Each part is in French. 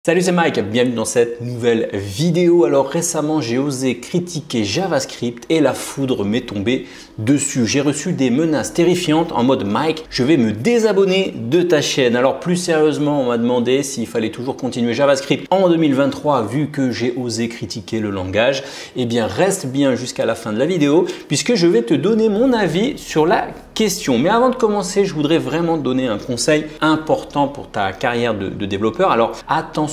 Salut, c'est Mike, bienvenue dans cette nouvelle vidéo. Alors récemment, j'ai osé critiquer JavaScript et la foudre m'est tombée dessus. J'ai reçu des menaces terrifiantes en mode Mike, je vais me désabonner de ta chaîne. Alors plus sérieusement, on m'a demandé s'il fallait toujours continuer JavaScript en 2023 vu que j'ai osé critiquer le langage. Eh bien, reste bien jusqu'à la fin de la vidéo puisque je vais te donner mon avis sur la question. Mais avant de commencer, je voudrais vraiment te donner un conseil important pour ta carrière de développeur. Alors attention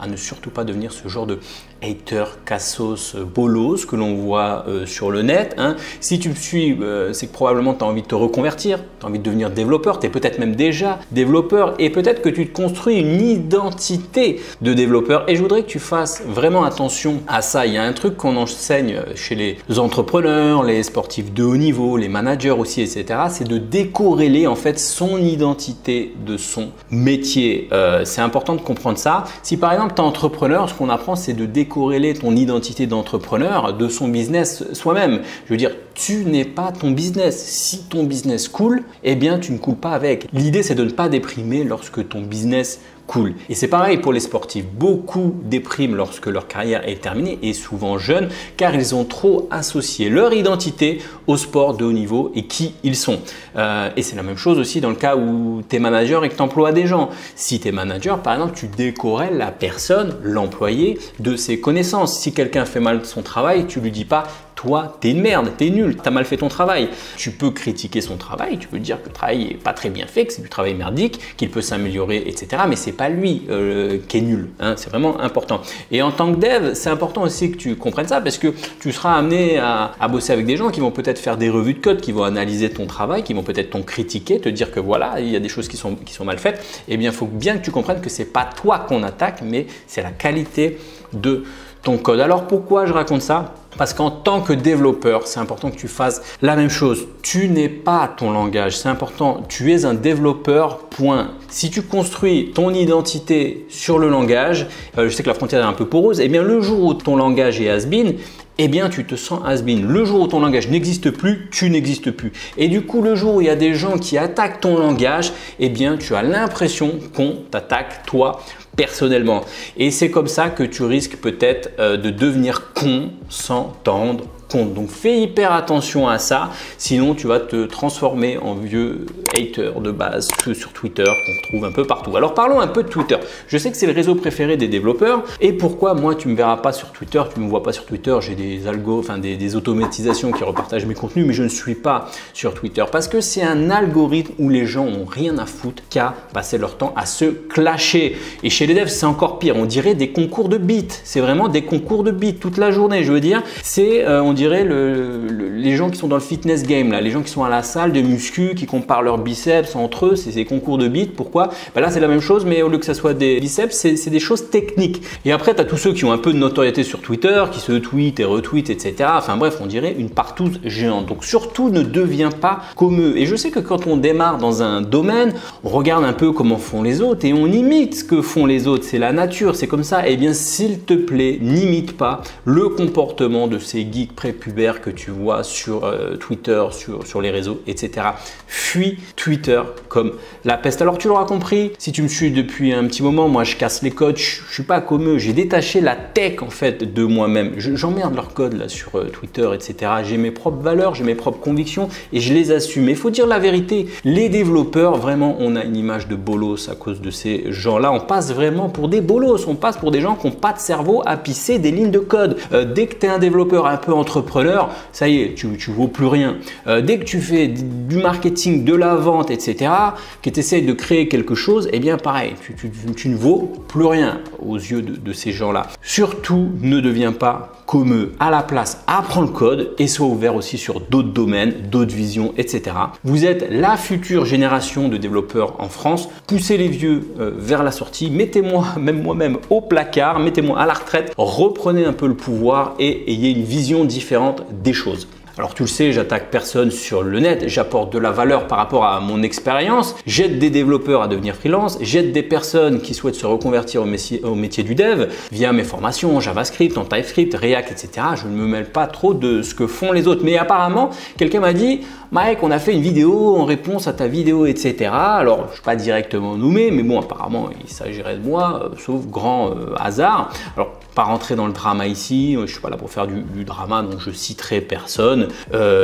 à ne surtout pas devenir ce genre de hater, cassos, bolos que l'on voit sur le net. Si tu me suis, c'est que probablement tu as envie de te reconvertir, tu as envie de devenir développeur, tu es peut-être même déjà développeur et peut-être que tu te construis une identité de développeur. Et je voudrais que tu fasses vraiment attention à ça. Il y a un truc qu'on enseigne chez les entrepreneurs, les sportifs de haut niveau, les managers aussi, etc. C'est de décorréler en fait son identité de son métier. C'est important de comprendre ça. Si par exemple tu es entrepreneur, ce qu'on apprend c'est de décorréler ton identité d'entrepreneur de son business soi-même. Je veux dire, tu n'es pas ton business. Si ton business coule, eh bien tu ne coules pas avec. L'idée c'est de ne pas déprimer lorsque ton business cool. Et c'est pareil pour les sportifs. Beaucoup dépriment lorsque leur carrière est terminée et souvent jeunes car ils ont trop associé leur identité au sport de haut niveau et qui ils sont. Et c'est la même chose aussi dans le cas où tu es manager et que tu emploies des gens. Si tu es manager, par exemple, tu décorrèles la personne, l'employé, de ses connaissances. Si quelqu'un fait mal son travail, tu lui dis pas toi, t'es une merde, t'es nul, t'as mal fait ton travail. Tu peux critiquer son travail, tu peux dire que le travail n'est pas très bien fait, que c'est du travail merdique, qu'il peut s'améliorer, etc. Mais c'est pas lui qui est nul. C'est vraiment important. Et en tant que dev, c'est important aussi que tu comprennes ça parce que tu seras amené à bosser avec des gens qui vont peut-être faire des revues de code, qui vont analyser ton travail, qui vont peut-être t'en critiquer, te dire que voilà, il y a des choses qui sont mal faites. Eh bien, il faut bien que tu comprennes que c'est pas toi qu'on attaque, mais c'est la qualité de ton code. Alors pourquoi je raconte ça ? Parce qu'en tant que développeur, c'est important que tu fasses la même chose. Tu n'es pas ton langage, c'est important. Tu es un développeur, point. Si tu construis ton identité sur le langage, je sais que la frontière est un peu poreuse, eh bien le jour où ton langage est has-been, eh bien tu te sens has-been. Le jour où ton langage n'existe plus, tu n'existes plus. Et du coup, le jour où il y a des gens qui attaquent ton langage, eh bien tu as l'impression qu'on t'attaque toi personnellement. Et c'est comme ça que tu risques peut-être de devenir con sans t'en rendre compte. Donc fais hyper attention à ça, sinon tu vas te transformer en vieux hater de base sur Twitter qu'on retrouve un peu partout. Alors parlons un peu de Twitter. Je sais que c'est le réseau préféré des développeurs et pourquoi moi tu me verras pas sur Twitter, tu me vois pas sur Twitter, j'ai des algos, des automatisations qui repartagent mes contenus, mais je ne suis pas sur Twitter parce que c'est un algorithme où les gens ont rien à foutre qu'à passer leur temps à se clasher. Et chez les devs c'est encore pire, on dirait des concours de beats, c'est vraiment des concours de beats toute la journée. Je veux dire, c'est on dirait les gens qui sont dans le fitness game, là, les gens qui sont à la salle de muscu, qui comparent leurs biceps entre eux, c'est ces concours de beats. Pourquoi? Là, c'est la même chose, mais au lieu que ça soit des biceps, c'est des choses techniques. Et après, tu as tous ceux qui ont un peu de notoriété sur Twitter, qui se tweetent et retweetent, etc. Enfin bref, on dirait une partouze géante. Donc surtout, ne deviens pas comme eux. Et je sais que quand on démarre dans un domaine, on regarde un peu comment font les autres et on imite ce que font les autres. C'est la nature, c'est comme ça. Eh bien, s'il te plaît, n'imite pas le comportement de ces geeks prépubères que tu vois sur Twitter, sur les réseaux, etc. Fuis Twitter comme la peste. Alors tu l'auras compris, si tu me suis depuis un petit moment, moi je casse les codes, je suis pas comme eux, j'ai détaché la tech en fait de moi-même. J'emmerde leur code là sur Twitter, etc. J'ai mes propres valeurs, j'ai mes propres convictions et je les assume. Mais il faut dire la vérité, les développeurs, vraiment, on a une image de bolos à cause de ces gens-là. On passe vraiment pour des bolos, on passe pour des gens qui n'ont pas de cerveau à pisser des lignes de code. Dès que tu es un développeur un peu entrepreneur, ça y est, tu vaux plus rien. Dès que tu fais du marketing, de la vente, etc., que tu essaies de créer quelque chose, eh bien pareil, tu ne vaux plus rien aux yeux de ces gens-là. Surtout, ne deviens pas comme eux. À la place, apprends le code et sois ouvert aussi sur d'autres domaines, d'autres visions, etc. Vous êtes la future génération de développeurs en France. Poussez les vieux vers la sortie. Mettez-moi, même moi-même, au placard. Mettez-moi à la retraite. Reprenez un peu le pouvoir et ayez une vision différente des choses. Alors tu le sais, j'attaque personne sur le net, j'apporte de la valeur par rapport à mon expérience, j'aide des développeurs à devenir freelance, j'aide des personnes qui souhaitent se reconvertir au métier du dev via mes formations en JavaScript, en TypeScript, React, etc. Je ne me mêle pas trop de ce que font les autres. Mais apparemment, quelqu'un m'a dit « Mike, on a fait une vidéo en réponse à ta vidéo, etc. » Alors, je ne suis pas directement nommé, mais bon, apparemment, il s'agirait de moi, sauf grand hasard. Alors, pas rentrer dans le drama ici, je ne suis pas là pour faire du drama, donc je citerai personne.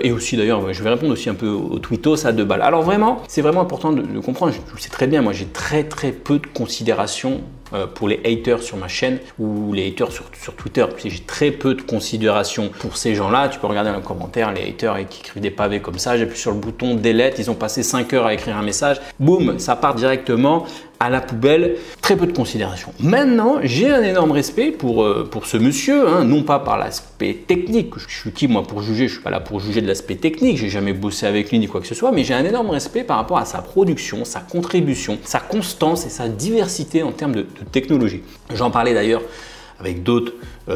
Et aussi d'ailleurs, je vais répondre aussi un peu au tweetos à 2 balles. Alors vraiment, c'est vraiment important de comprendre, je le sais très bien, moi j'ai très peu de considération pour les haters sur ma chaîne ou les haters sur Twitter. J'ai très peu de considération pour ces gens-là. Tu peux regarder dans les commentaires, les haters qui écrivent des pavés comme ça. J'appuie sur le bouton delete, ils ont passé 5 heures à écrire un message. Boum, ça part directement à la poubelle. Très peu de considération. Maintenant, j'ai un énorme respect pour ce monsieur, hein, non pas par l'aspect technique. Je suis qui moi pour juger? Je suis pas là pour juger de l'aspect technique. J'ai jamais bossé avec lui ni quoi que ce soit, mais j'ai un énorme respect par rapport à sa production, sa contribution, sa constance et sa diversité en termes de technologie. J'en parlais d'ailleurs avec d'autres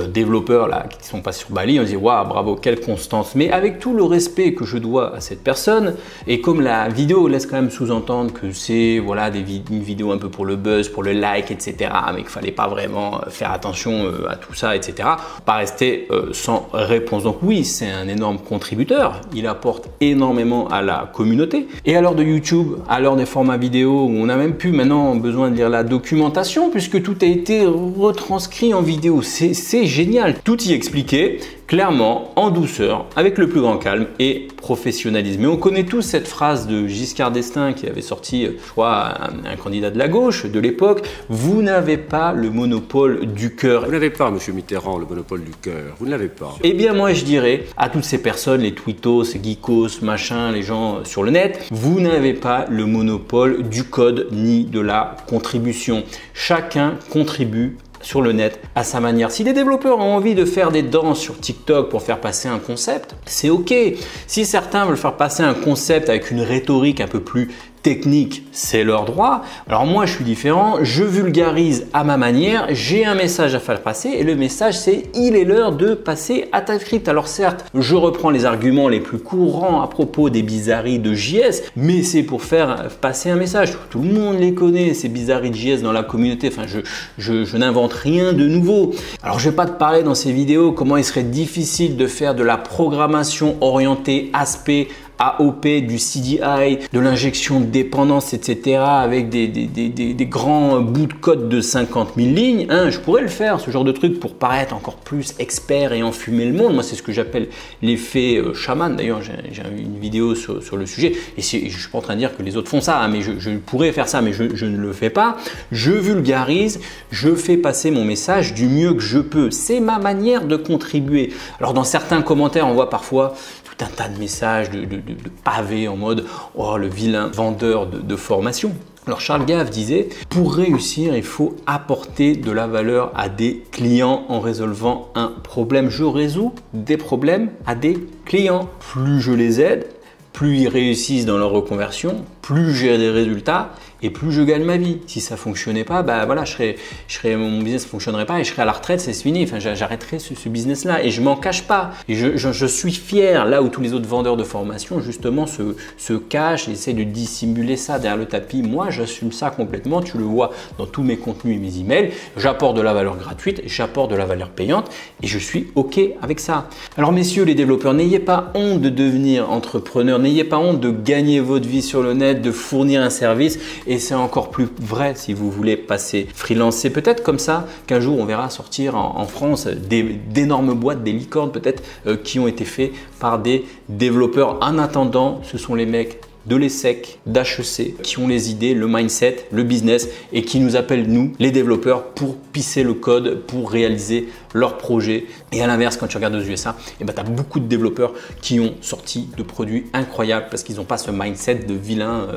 développeurs là, qui sont pas sur Bali, on dit waouh, bravo, quelle constance. Mais avec tout le respect que je dois à cette personne, et comme la vidéo laisse quand même sous-entendre que c'est voilà, une vidéo un peu pour le buzz, pour le like, etc., mais qu'il fallait pas vraiment faire attention à tout ça, etc., pas rester sans réponse. Donc oui, c'est un énorme contributeur, il apporte énormément à la communauté. Et à l'heure de YouTube, à l'heure des formats vidéo, où on a même plus maintenant besoin de lire la documentation, puisque tout a été retranscrit en vidéo, c'est génial. Tout y expliqué clairement, en douceur, avec le plus grand calme et professionnalisme. Et on connaît tous cette phrase de Giscard d'Estaing qui avait sorti, je crois, un candidat de la gauche de l'époque. Vous n'avez pas le monopole du cœur. Vous n'avez pas, monsieur Mitterrand, le monopole du cœur. Vous ne l'avez pas. Eh bien, moi, je dirais à toutes ces personnes, les tweetos, geekos, machin, les gens sur le net, vous n'avez pas le monopole du code ni de la contribution. Chacun contribue sur le net à sa manière. Si des développeurs ont envie de faire des danses sur TikTok pour faire passer un concept, c'est ok. Si certains veulent faire passer un concept avec une rhétorique un peu plus technique, c'est leur droit. Alors moi, je suis différent, je vulgarise à ma manière, j'ai un message à faire passer et le message c'est il est l'heure de passer à TypeScript. Alors certes, je reprends les arguments les plus courants à propos des bizarreries de JS, mais c'est pour faire passer un message. Tout le monde les connaît, ces bizarreries de JS dans la communauté. Enfin, je n'invente rien de nouveau. Alors je vais pas te parler dans ces vidéos comment il serait difficile de faire de la programmation orientée aspect AOP, du CDI, de l'injection de dépendance, etc. avec des grands bouts de code de 50 000 lignes. Hein, je pourrais le faire, ce genre de truc, pour paraître encore plus expert et enfumer le monde. Moi, c'est ce que j'appelle l'effet chaman. D'ailleurs, j'ai une vidéo sur le sujet. Et je ne suis pas en train de dire que les autres font ça, hein, mais je pourrais faire ça, mais je ne le fais pas. Je vulgarise, je fais passer mon message du mieux que je peux. C'est ma manière de contribuer. Alors, dans certains commentaires, on voit parfois un tas de messages, de pavés en mode « Oh, le vilain vendeur de formation ». Alors Charles Gave disait « Pour réussir, il faut apporter de la valeur à des clients en résolvant un problème. Je résous des problèmes à des clients. Plus je les aide, plus ils réussissent dans leur reconversion, plus j'ai des résultats et plus je gagne ma vie. Si ça fonctionnait pas, bah voilà, mon business ne fonctionnerait pas et je serais à la retraite, c'est fini. Enfin, j'arrêterais ce business-là et je m'en cache pas. Et je suis fier, là où tous les autres vendeurs de formation justement se cachent et essaient de dissimuler ça derrière le tapis. Moi, j'assume ça complètement. Tu le vois dans tous mes contenus et mes emails. J'apporte de la valeur gratuite, j'apporte de la valeur payante et je suis OK avec ça. Alors messieurs les développeurs, n'ayez pas honte de devenir entrepreneur, n'ayez pas honte de gagner votre vie sur le net, de fournir un service. Et c'est encore plus vrai si vous voulez passer freelance. C'est peut-être comme ça qu'un jour on verra sortir en France d'énormes boîtes, des licornes peut-être qui ont été faits par des développeurs. En attendant, ce sont les mecs de l'ESSEC, d'HEC, qui ont les idées, le mindset, le business et qui nous appellent nous, les développeurs, pour pisser le code, pour réaliser leurs projets. Et à l'inverse, quand tu regardes aux USA, tu as beaucoup de développeurs qui ont sorti de produits incroyables parce qu'ils n'ont pas ce mindset de vilain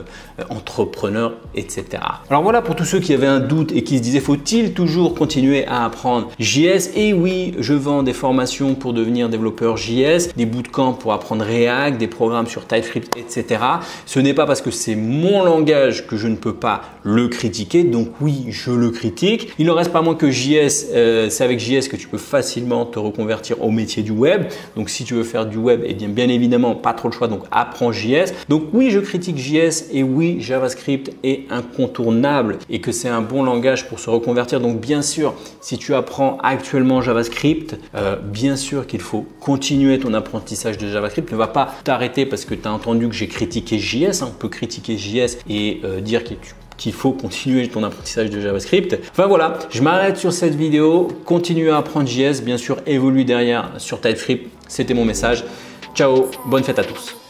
entrepreneur, etc. Alors voilà pour tous ceux qui avaient un doute et qui se disaient faut-il toujours continuer à apprendre JS? Et oui, je vends des formations pour devenir développeur JS, des bootcamps pour apprendre React, des programmes sur TypeScript, etc. Ce n'est pas parce que c'est mon langage que je ne peux pas le critiquer. Donc oui, je le critique. Il ne reste pas moins que JS, c'est avec JS que tu peux facilement te reconvertir au métier du web. Donc si tu veux faire du web, eh bien évidemment, pas trop le choix. Donc apprends JS. Donc oui, je critique JS et oui, JavaScript est incontournable et que c'est un bon langage pour se reconvertir. Donc bien sûr, si tu apprends actuellement JavaScript, bien sûr qu'il faut continuer ton apprentissage de JavaScript. Ne va pas t'arrêter parce que tu as entendu que j'ai critiqué JS. On peut critiquer JS et dire qu'il faut continuer ton apprentissage de JavaScript. Enfin voilà, je m'arrête sur cette vidéo. Continue à apprendre JS, bien sûr, évolue derrière sur TypeScript. C'était mon message. Ciao, bonne fête à tous.